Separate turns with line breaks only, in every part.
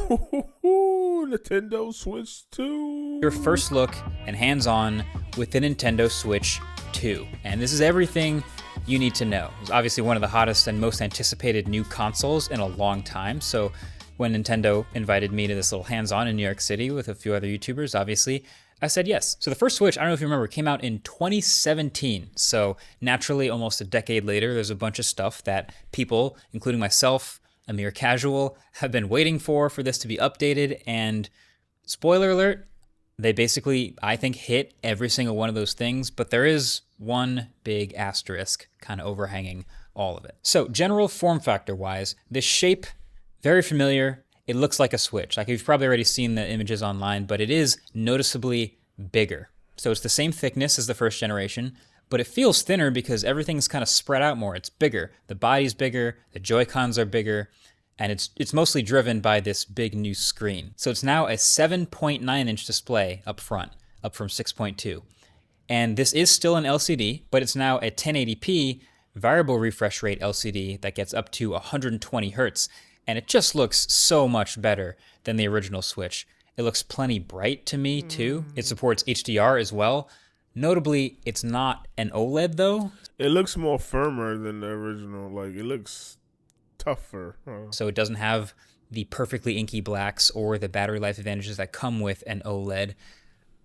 Nintendo Switch 2.
Your first look and hands-on with the Nintendo Switch 2. And this is everything you need to know. It's obviously one of the hottest and most anticipated new consoles in a long time. So when Nintendo invited me to this little hands-on in New York City with a few other YouTubers, obviously, I said yes. So the first Switch, I don't know if you remember, came out in 2017. So naturally, almost a decade later, there's a bunch of stuff that people, including myself, a mere casual, have been waiting for this to be updated. And spoiler alert, they basically, I think, hit every single one of those things, but there is one big asterisk kind of overhanging all of it. So general form factor wise, this shape, very familiar. It looks like a Switch. Like you've probably already seen the images online, but it is noticeably bigger. So it's the same thickness as the first generation, but it feels thinner because everything's kind of spread out more. It's bigger. The body's bigger, the Joy-Cons are bigger, and it's mostly driven by this big new screen. So it's now a 7.9-inch display up front, up from 6.2. And this is still an LCD, but it's now a 1080p variable refresh rate LCD that gets up to 120 hertz. And it just looks so much better than the original Switch. It looks plenty bright to me, too. It supports HDR as well. Notably, it's not an OLED, though.
It looks more firmer than the original. Like, it looks tougher.
So it doesn't have the perfectly inky blacks or the battery life advantages that come with an OLED.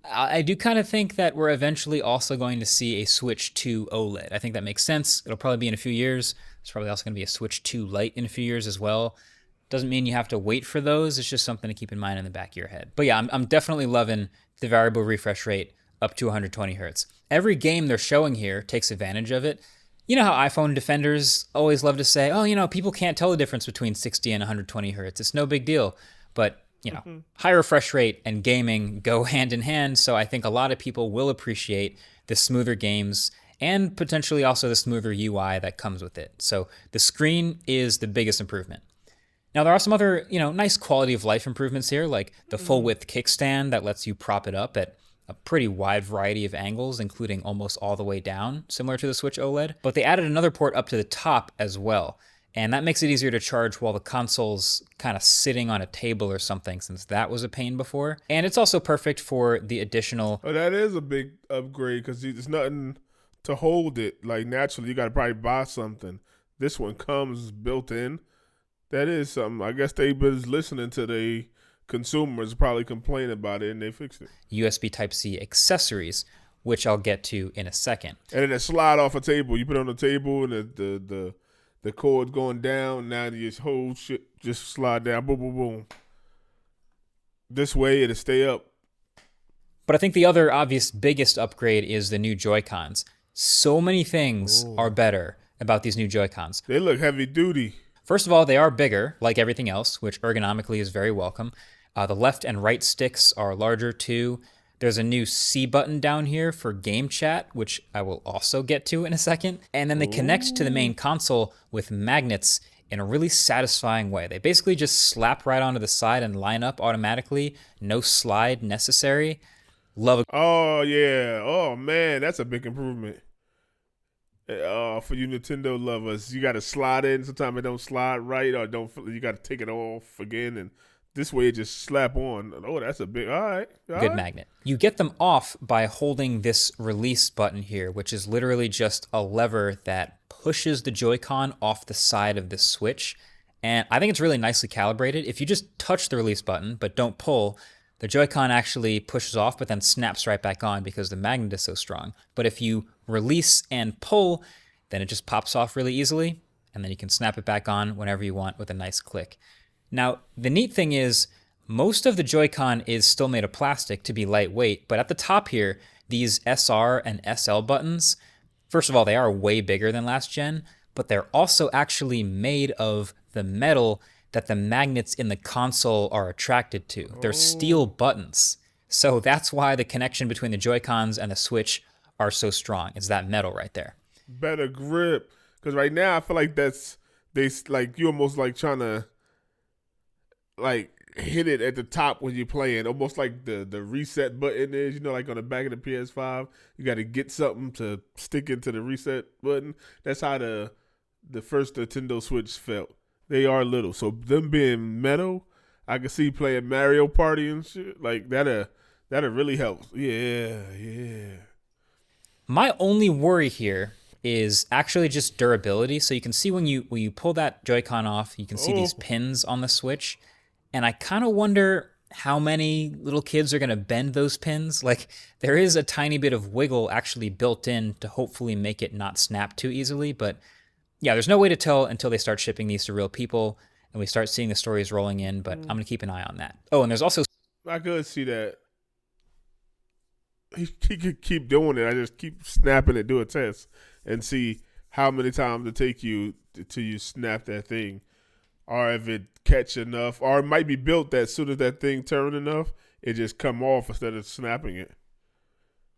I do kind of think that we're eventually also going to see a Switch 2 OLED. I think that makes sense. It'll probably be in a few years. There's probably also going to be a Switch 2 Lite in a few years as well. Doesn't mean you have to wait for those. It's just something to keep in mind in the back of your head. But yeah, I'm definitely loving the variable refresh rate up to 120 hertz. Every game they're showing here takes advantage of it. You know how iPhone defenders always love to say, oh, people can't tell the difference between 60 and 120 hertz. It's no big deal. But, high refresh rate and gaming go hand in hand. So I think a lot of people will appreciate the smoother games and potentially also the smoother UI that comes with it. So the screen is the biggest improvement. Now, there are some other, nice quality of life improvements here, like the full width kickstand that lets you prop it up at a pretty wide variety of angles, including almost all the way down, similar to the Switch OLED. But they added another port up to the top as well. And that makes it easier to charge while the console's kind of sitting on a table or something, since that was a pain before. And it's also perfect for the additional...
Oh, that is a big upgrade because there's nothing to hold it. Like, naturally, you got to probably buy something. This one comes built in. That is something. I guess they was listening to the consumers probably complaining about it, and they fixed it.
USB Type-C accessories, which I'll get to in a second.
And then it slide off a table. You put it on the table, and the cord going down. Now this whole shit just slide down. Boom, boom, boom. This way, it'll stay up.
But I think the other obvious biggest upgrade is the new Joy-Cons. So many things are better about these new Joy-Cons.
They look heavy duty.
First of all, they are bigger, like everything else, which ergonomically is very welcome. The left and right sticks are larger too. There's a new C button down here for game chat, which I will also get to in a second. And then they connect to the main console with magnets in a really satisfying way. They basically just slap right onto the side and line up automatically. No slide necessary. Love it.
Oh, yeah. Oh, man, that's a big improvement. For you Nintendo lovers, you got to slide in. Sometimes it don't slide right, or you got to take it off again, and this way it just slap on. Oh, that's a big, all right.
Good magnet. You get them off by holding this release button here, which is literally just a lever that pushes the Joy-Con off the side of the Switch. And I think it's really nicely calibrated. If you just touch the release button but don't pull, the Joy-Con actually pushes off but then snaps right back on because the magnet is so strong. But if you release and pull, then it just pops off really easily, and then you can snap it back on whenever you want with a nice click. Now, the neat thing is, most of the Joy-Con is still made of plastic to be lightweight, but at the top here, these SR and SL buttons, first of all, they are way bigger than last gen, but they're also actually made of the metal that the magnets in the console are attracted to. They're steel buttons. So that's why the connection between the Joy-Cons and the Switch are so strong. It's that metal right there.
Better grip. Because right now, I feel like you almost like trying to like hit it at the top when you're playing. Almost like the reset button is, like on the back of the PS5. You got to get something to stick into the reset button. That's how the first Nintendo Switch felt. They are little. So them being metal, I can see playing Mario Party and shit like that'll really help. Yeah, yeah.
My only worry here is actually just durability. So you can see when you pull that Joy-Con off, you can see these pins on the Switch, and I kind of wonder how many little kids are going to bend those pins. Like, there is a tiny bit of wiggle actually built in to hopefully make it not snap too easily, but yeah, there's no way to tell until they start shipping these to real people and we start seeing the stories rolling in, but I'm going to keep an eye on that. Oh, and there's also...
I could see that. He could keep doing it. I just keep snapping it, do a test, and see how many times it take you till you snap that thing, or if it catch enough, or it might be built that as soon as that thing turn enough, it just come off instead of snapping it.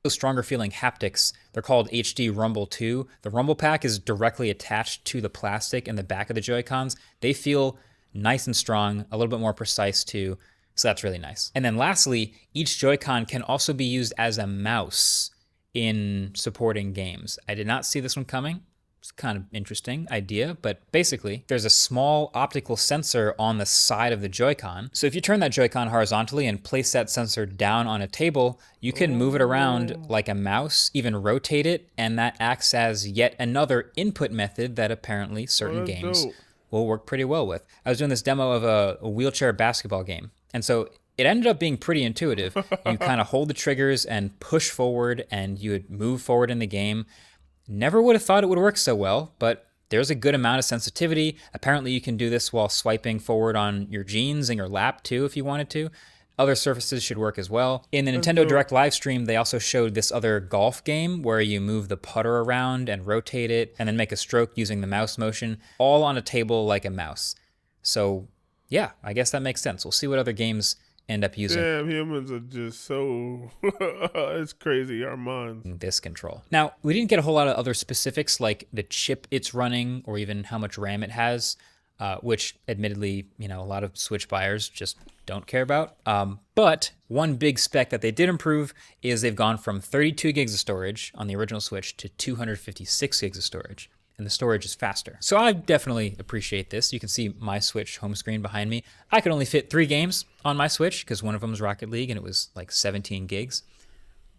Stronger feeling haptics. They're called HD Rumble 2. The Rumble Pack is directly attached to the plastic in the back of the Joy-Cons. They feel nice and strong, a little bit more precise too. So that's really nice. And then lastly, each Joy-Con can also be used as a mouse in supporting games. I did not see this one coming. It's kind of interesting idea, but basically there's a small optical sensor on the side of the Joy-Con. So if you turn that Joy-Con horizontally and place that sensor down on a table, you can move it around like a mouse, even rotate it, and that acts as yet another input method that apparently certain games will work pretty well with. I was doing this demo of a wheelchair basketball game, and so it ended up being pretty intuitive. You kind of hold the triggers and push forward, and you would move forward in the game. Never would have thought it would work so well, but there's a good amount of sensitivity. Apparently you can do this while swiping forward on your jeans and your lap too if you wanted to. Other surfaces should work as well. In the Nintendo Direct live stream, they also showed this other golf game where you move the putter around and rotate it and then make a stroke using the mouse motion, all on a table like a mouse. So yeah, I guess that makes sense. We'll see what other games end up using.
Damn, humans are just so... it's crazy, our minds.
This control. Now, we didn't get a whole lot of other specifics like the chip it's running or even how much RAM it has, which admittedly, a lot of Switch buyers just don't care about. But one big spec that they did improve is they've gone from 32 gigs of storage on the original Switch to 256 gigs of storage. And the storage is faster. So I definitely appreciate this. You can see my Switch home screen behind me. I could only fit 3 games on my Switch because one of them was Rocket League and it was like 17 gigs.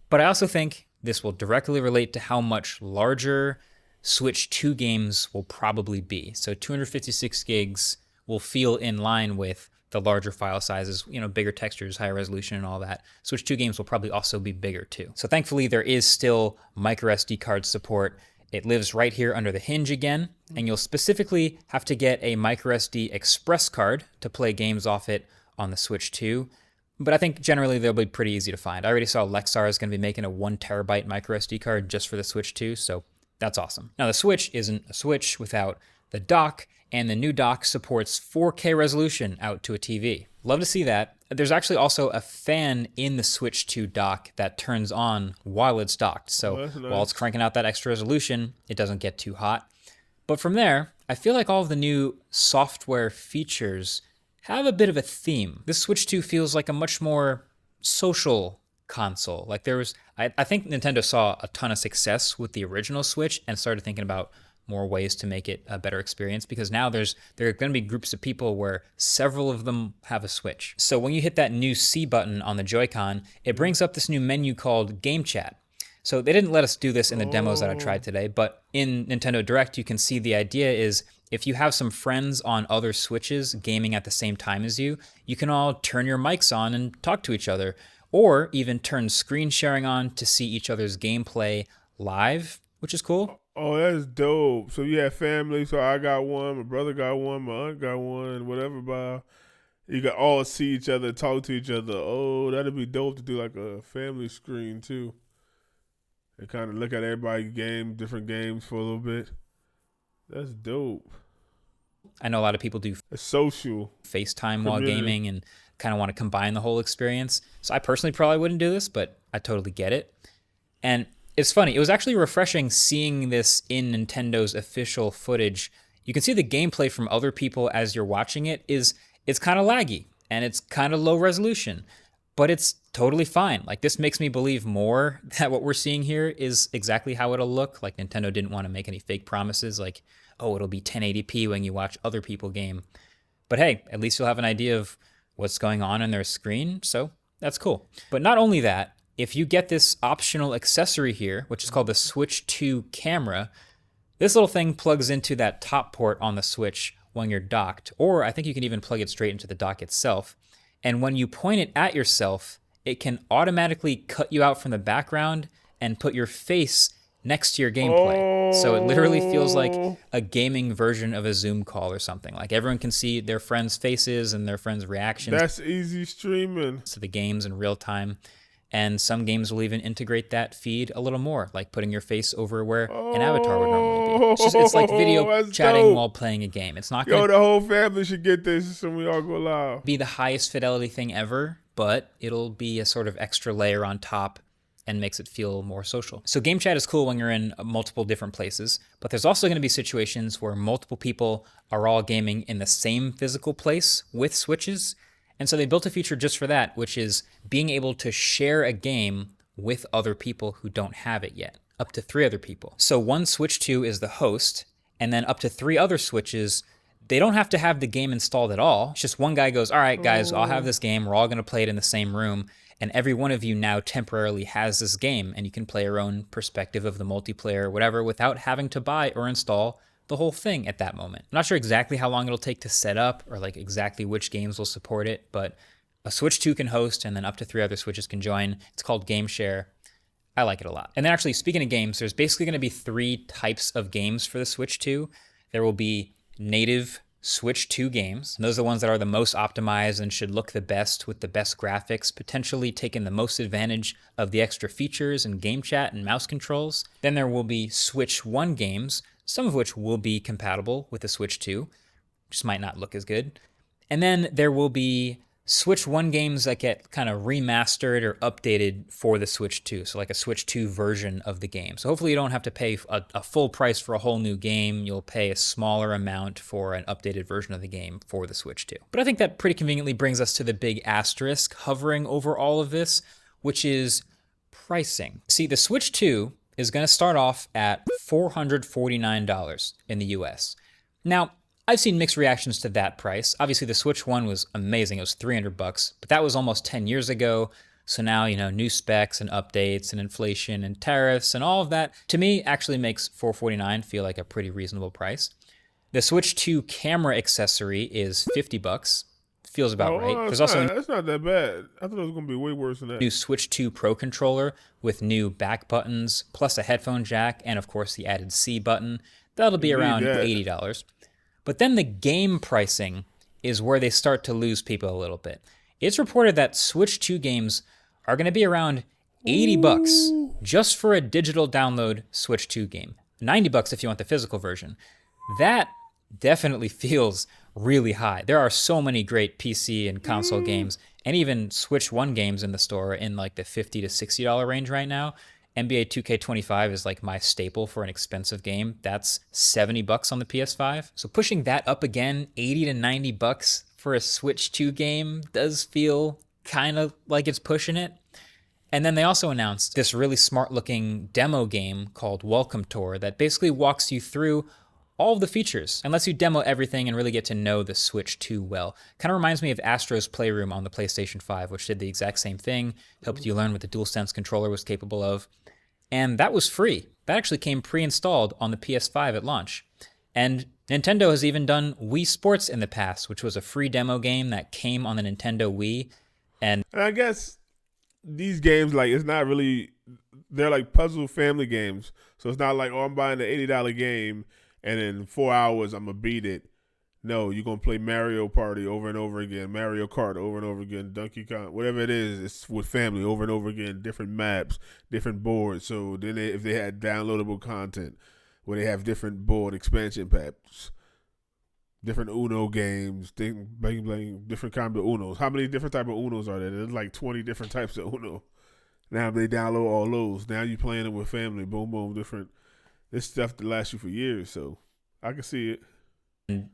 But I also think this will directly relate to how much larger Switch 2 games will probably be. So 256 gigs will feel in line with the larger file sizes, bigger textures, higher resolution and all that. Switch 2 games will probably also be bigger too. So thankfully there is still micro SD card support. It lives right here under the hinge again, and you'll specifically have to get a microSD express card to play games off it on the Switch 2. But I think generally they'll be pretty easy to find. I already saw Lexar is going to be making a 1 terabyte microSD card just for the Switch 2, so that's awesome. Now the Switch isn't a Switch without the dock, and the new dock supports 4K resolution out to a TV. Love to see that. There's actually also a fan in the Switch 2 dock that turns on while it's docked. So while it's cranking out that extra resolution, it doesn't get too hot. But from there, I feel like all of the new software features have a bit of a theme. This Switch 2 feels like a much more social console. Like I think Nintendo saw a ton of success with the original Switch and started thinking about more ways to make it a better experience, because now there are going to be groups of people where several of them have a Switch. So when you hit that new C button on the Joy-Con, it brings up this new menu called Game Chat. So they didn't let us do this in the demos that I tried today, but in Nintendo Direct, you can see the idea is if you have some friends on other Switches gaming at the same time as you, you can all turn your mics on and talk to each other, or even turn screen sharing on to see each other's gameplay live, which is cool.
Oh, that's dope. So you have family. So I got one, my brother got one, my aunt got one, whatever. But you got all see each other, talk to each other. Oh, that'd be dope to do like a family screen too. And kind of look at everybody's different games for a little bit. That's dope.
I know a lot of people do
social
FaceTime while gaming and kind of want to combine the whole experience. So I personally probably wouldn't do this, but I totally get it. And it's funny, it was actually refreshing seeing this in Nintendo's official footage. You can see the gameplay from other people as you're watching it it's kind of laggy and it's kind of low resolution, but it's totally fine. Like, this makes me believe more that what we're seeing here is exactly how it'll look. Like, Nintendo didn't want to make any fake promises like, oh, it'll be 1080p when you watch other people game. But hey, at least you'll have an idea of what's going on their screen. So that's cool. But not only that, if you get this optional accessory here, which is called the Switch 2 camera, this little thing plugs into that top port on the Switch when you're docked, or I think you can even plug it straight into the dock itself. And when you point it at yourself, it can automatically cut you out from the background and put your face next to your gameplay. So it literally feels like a gaming version of a Zoom call or something. Like everyone can see their friends' faces and their friends' reactions.
That's easy streaming
To the games in real time. And some games will even integrate that feed a little more, like putting your face over where an avatar would normally be. It's like video chatting
dope.
while playing a game. It's not
Yo,
going
the whole family should get this so we all go live.
to be the highest fidelity thing ever, but it'll be a sort of extra layer on top and makes it feel more social. So game chat is cool when you're in multiple different places, but there's also going to be situations where multiple people are all gaming in the same physical place with Switches. And so they built a feature just for that, which is being able to share a game with other people who don't have it yet, up to 3 other people. So one Switch 2 is the host, and then up to 3 other Switches, they don't have to have the game installed at all. It's just one guy goes, all right, guys, I'll have this game. We're all going to play it in the same room. And every one of you now temporarily has this game, and you can play your own perspective of the multiplayer or whatever without having to buy or install the whole thing at that moment. I'm not sure exactly how long it'll take to set up or like exactly which games will support it, but a Switch 2 can host and then up to 3 other Switches can join. It's called Game Share. I like it a lot. And then actually, speaking of games, there's basically going to be 3 types of games for the Switch 2. There will be native Switch 2 games. And those are the ones that are the most optimized and should look the best with the best graphics, potentially taking the most advantage of the extra features and game chat and mouse controls. Then there will be Switch 1 games, some of which will be compatible with the Switch 2, just might not look as good. And then there will be Switch 1 games that get kind of remastered or updated for the Switch 2, so like a Switch 2 version of the game. So hopefully you don't have to pay a full price for a whole new game. You'll pay a smaller amount for an updated version of the game for the Switch 2. But I think that pretty conveniently brings us to the big asterisk hovering over all of this, which is pricing. See, the Switch 2 is going to start off at $449 in the US. Now, I've seen mixed reactions to that price. Obviously, the Switch 1 was amazing. It was $300, but that was almost 10 years ago. So now, new specs and updates and inflation and tariffs and all of that, to me, actually makes $449 feel like a pretty reasonable price. The Switch 2 camera accessory is $50. Feels about right. There's also
that's not that bad. I thought it was going to be way worse than that.
New Switch 2 Pro controller with new back buttons, plus a headphone jack, and of course the added C button. That'll be around $80. But then the game pricing is where they start to lose people a little bit. It's reported that Switch 2 games are going to be around $80 just for a digital download Switch 2 game. $90 if you want the physical version. That definitely feels really high. There are so many great PC and console games, and even Switch 1 games in the store in like the $50 to $60 range right now. NBA 2K25 is like my staple for an expensive game. That's $70 on the PS5. So pushing that up again, $80 to $90 for a Switch 2 game does feel kind of like it's pushing it. And then they also announced this really smart looking demo game called Welcome Tour that basically walks you through all of the features and lets you demo everything and really get to know the Switch 2 well. Kind of reminds me of Astro's Playroom on the PlayStation 5, which did the exact same thing, helped you learn what the DualSense controller was capable of. And that was free. That actually came pre-installed on the PS5 at launch. And Nintendo has even done Wii Sports in the past, which was a free demo game that came on the Nintendo Wii. And
I guess these games, like, it's not really, they're like puzzle family games. So it's not like, oh, I'm buying an $80 game and in 4 hours I'm going to beat it. No, you're going to play Mario Party over and over again, Mario Kart over and over again, Donkey Kong, whatever it is, it's with family over and over again, different maps, different boards. So then if they had downloadable content where they have different board expansion packs, different Uno games, different kind of Unos. How many different type of Unos are there? There's like 20 different types of Uno. Now they download all those. Now you're playing it with family, boom, boom, different. This stuff that lasts you for years, so I can see it.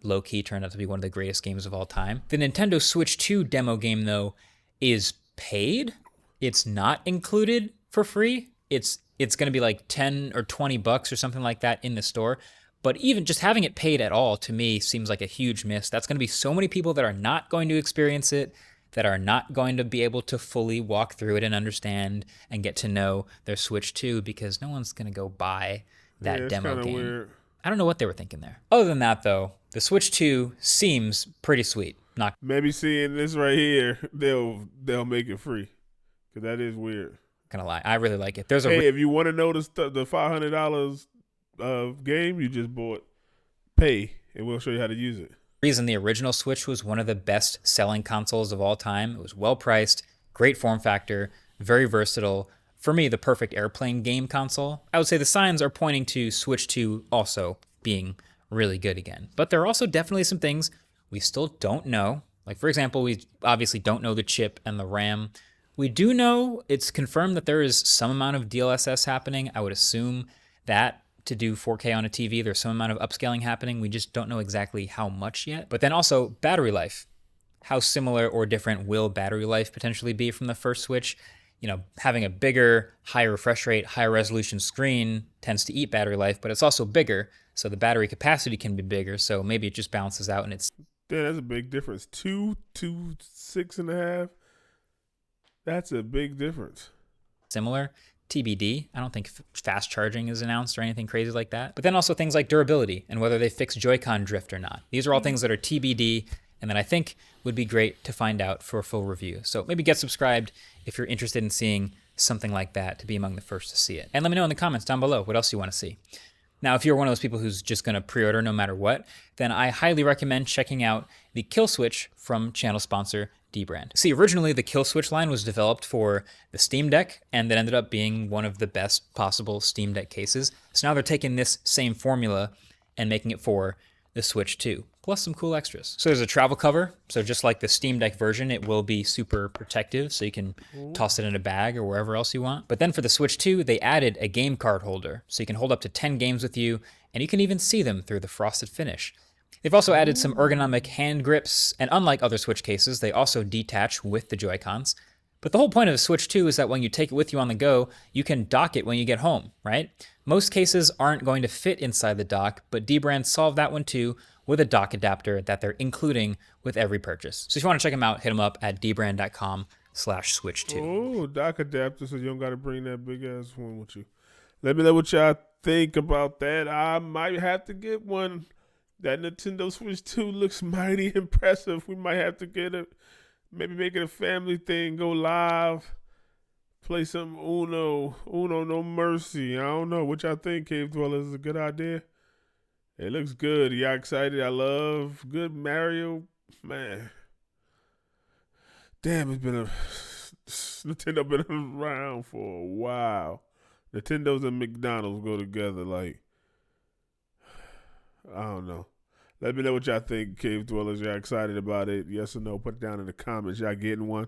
Low-key turned out to be one of the greatest games of all time. The Nintendo Switch 2 demo game, though, is paid. It's not included for free. It's going to be like $10 or $20 or something like that in the store. But even just having it paid at all, to me, seems like a huge miss. That's going to be so many people that are not going to experience it. that are not going to be able to fully walk through it and understand and get to know their Switch 2 because no one's going to go buy that
Yeah, it's
demo
kind of
game.
weird.
I don't know what they were thinking there. Other than that, though, the Switch 2 seems pretty sweet. Not
Maybe seeing this right here, they'll make it free, because that is weird.
gonna lie, I really like it. There's a
Hey, if you want to know the $500 game you just bought, pay, and we'll show you how to use it.
reason the original Switch was one of the best selling consoles of all time. It was well priced, great form factor, very versatile. For me, the perfect airplane game console. I would say the signs are pointing to Switch 2 also being really good again. But there are also definitely some things we still don't know. Like, for example, we obviously don't know the chip and the RAM. We do know it's confirmed that there is some amount of DLSS happening. I would assume that to do 4K on a TV, there's some amount of upscaling happening. We just don't know exactly how much yet. But then also battery life. How similar or different will battery life potentially be from the first Switch? You know, having a bigger, higher refresh rate, higher resolution screen tends to eat battery life, but it's also bigger, so the battery capacity can be bigger, so maybe it just balances out and it's
Yeah, that's a big difference. 2 to 6.5. That's a big difference.
similar. TBD. I don't think fast charging is announced or anything crazy like that. But then also things like durability and whether they fix Joy-Con drift or not. These are all things that are TBD and that I think would be great to find out for a full review. So maybe get subscribed if you're interested in seeing something like that to be among the first to see it. And let me know in the comments down below what else you want to see. Now, if you're one of those people who's just going to pre-order no matter what, then I highly recommend checking out the Kill Switch from channel sponsor Dbrand. See, originally the Kill Switch line was developed for the Steam Deck, and that ended up being one of the best possible Steam Deck cases. So now they're taking this same formula and making it for the Switch 2, plus some cool extras. So there's a travel cover. So just like the Steam Deck version, it will be super protective, so you can toss it in a bag or wherever else you want. But then for the Switch 2, they added a game card holder, so you can hold up to 10 games with you, and you can even see them through the frosted finish. They've also added some ergonomic hand grips, and unlike other Switch cases, they also detach with the Joy-Cons. But the whole point of the Switch 2 is that when you take it with you on the go, you can dock it when you get home, right? Most cases aren't going to fit inside the dock, but Dbrand solved that one too with a dock adapter that they're including with every purchase. So if you want to check them out, hit them up at dbrand.com/switch2.
Oh, dock adapter, so you don't got to bring that big ass one with you. Let me know what y'all think about that. I might have to get one. That Nintendo Switch 2 looks mighty impressive. We might have to get it. Maybe make it a family thing. Go live. Play some Uno. Uno No Mercy. I don't know. What y'all think, Cave Dwellers? Is a good idea? It looks good. Y'all excited? I love good Mario. Man. Damn, Nintendo been around for a while. Nintendo's and McDonald's go together like, I don't know. Let me know what y'all think, Cave Dwellers. Y'all excited about it? Yes or no? Put it down in the comments. Y'all getting one?